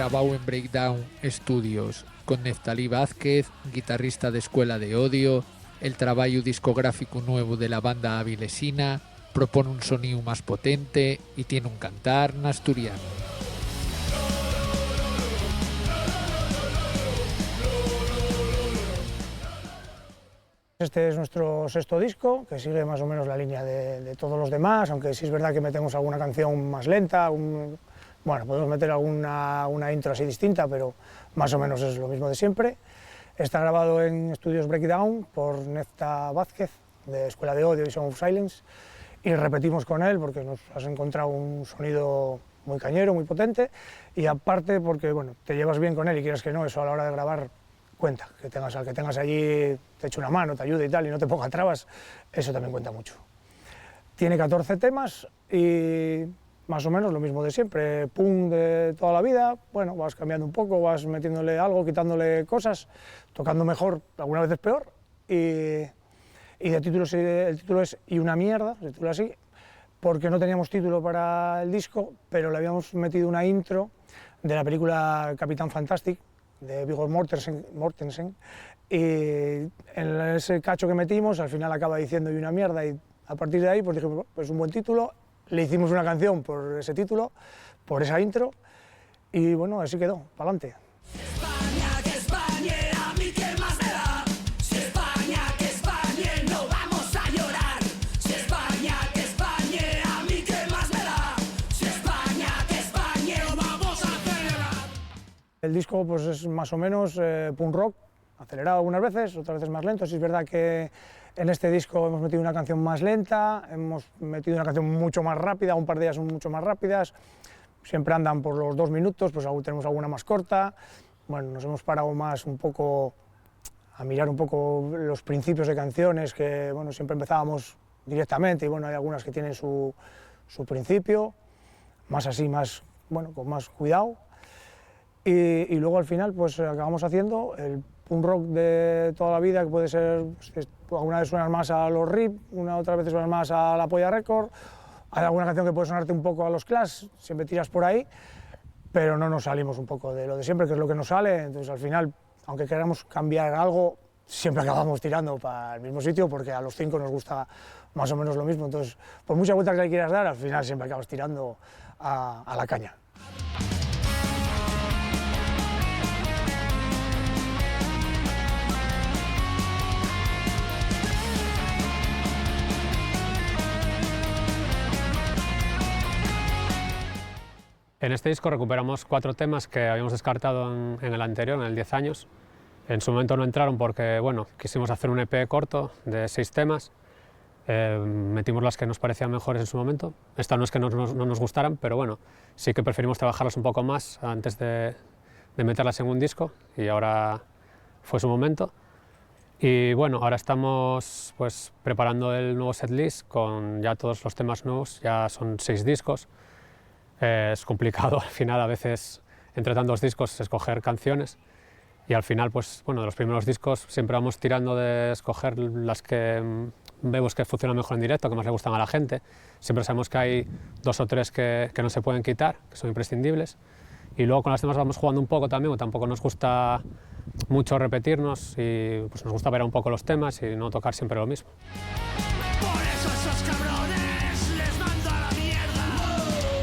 grabado en Breakdown Studios con Neftalí Vázquez, guitarrista de Escuela de Odio. El trabajo discográfico nuevo de la banda avilesina propone un sonido más potente y tiene un cantar en asturiano. Este es nuestro sexto disco, que sigue más o menos la línea de todos los demás, aunque sí es verdad que metemos alguna canción más lenta, bueno, podemos meter una intro así distinta, pero más o menos es lo mismo de siempre. Está grabado en estudios Breakdown por Nefta Vázquez, de Escuela de Odio y Sound of Silence, y repetimos con él porque nos has encontrado un sonido muy cañero, muy potente, y aparte porque bueno, te llevas bien con él y quieres que no, eso a la hora de grabar cuenta, que tengas al que tengas allí, te eche una mano, te ayude y tal, y no te ponga trabas, eso también cuenta mucho. Tiene 14 temas y más o menos lo mismo de siempre, punk de toda la vida, bueno, vas cambiando un poco, vas metiéndole algo, quitándole cosas, tocando mejor, algunas veces peor, y de título, el título es Y una mierda, se titula así, porque no teníamos título para el disco, pero le habíamos metido una intro de la película Capitán Fantastic, de Viggo Mortensen, y en ese cacho que metimos, al final acaba diciendo Y una mierda, y a partir de ahí pues dijimos, pues un buen título, le hicimos una canción por ese título, por esa intro, y bueno, así quedó, para adelante. El disco pues es más o menos punk rock, acelerado algunas veces, otras veces más lento. Sí es verdad que en este disco hemos metido una canción más lenta, hemos metido una canción mucho más rápida, un par de ellas son mucho más rápidas, siempre andan por los 2 minutos, pues tenemos alguna más corta. Bueno, nos hemos parado más un poco a mirar un poco los principios de canciones, que bueno, siempre empezábamos directamente y bueno, hay algunas que tienen su principio, más así, más, bueno, con más cuidado. Y luego al final pues acabamos haciendo el punk rock de toda la vida, que puede ser, pues, alguna vez suenas más a los Rip, otra vez suenas más a La Polla Record, hay alguna canción que puede sonarte un poco a los Clash, siempre tiras por ahí, pero no nos salimos un poco de lo de siempre, que es lo que nos sale, entonces al final, aunque queramos cambiar algo, siempre acabamos tirando para el mismo sitio, porque a los 5 nos gusta más o menos lo mismo, entonces por muchas vueltas que le quieras dar, al final siempre acabas tirando a la caña. En este disco recuperamos 4 temas que habíamos descartado en el anterior, en el 10 años. En su momento no entraron porque bueno, quisimos hacer un EP corto de 6 temas. Metimos las que nos parecían mejores en su momento. Estas no es que no nos gustaran, pero bueno, sí que preferimos trabajarlas un poco más antes de meterlas en un disco, y ahora fue su momento. Y bueno, ahora estamos pues preparando el nuevo setlist con ya todos los temas nuevos, ya son 6 discos. Es complicado al final a veces entre tantos discos escoger canciones, y al final pues bueno, de los primeros discos siempre vamos tirando de escoger las que vemos que funcionan mejor en directo, que más le gustan a la gente. Siempre sabemos que hay 2 o 3 que no se pueden quitar, que son imprescindibles, y luego con las demás vamos jugando un poco también, o tampoco nos gusta mucho repetirnos, y pues nos gusta ver un poco los temas y no tocar siempre lo mismo. Por eso esos cabrones les mando a la mierda.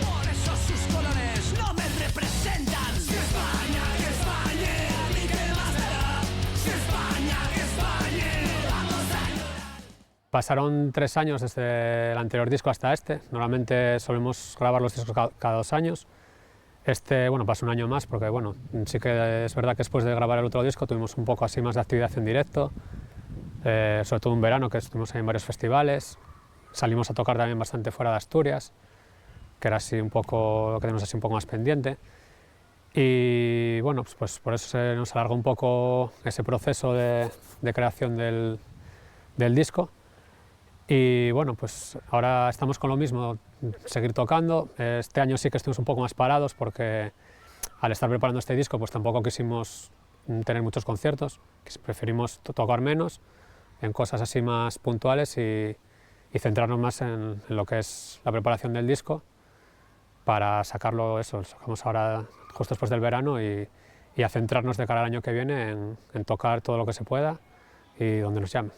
Por eso sus colores no me representan. Si España, que España, a mí qué más me da. Si España, que España, vamos a llorar. Pasaron 3 años desde el anterior disco hasta este. Normalmente solemos grabar los discos cada 2 años. Este, bueno, pasó un año más porque, bueno, sí que es verdad que después de grabar el otro disco tuvimos un poco así más de actividad en directo, sobre todo un verano que estuvimos ahí en varios festivales. Salimos a tocar también bastante fuera de Asturias, que era así un poco lo que tenemos así un poco más pendiente. Y bueno, pues por eso se nos alargó un poco ese proceso de creación del disco. Y bueno, pues ahora estamos con lo mismo, seguir tocando. Este año sí que estuvimos un poco más parados porque al estar preparando este disco pues tampoco quisimos tener muchos conciertos, preferimos tocar menos, en cosas así más puntuales, y centrarnos más en lo que es la preparación del disco para sacarlo. Eso, sacamos ahora justo después del verano y a centrarnos de cara al año que viene en tocar todo lo que se pueda y donde nos llamen.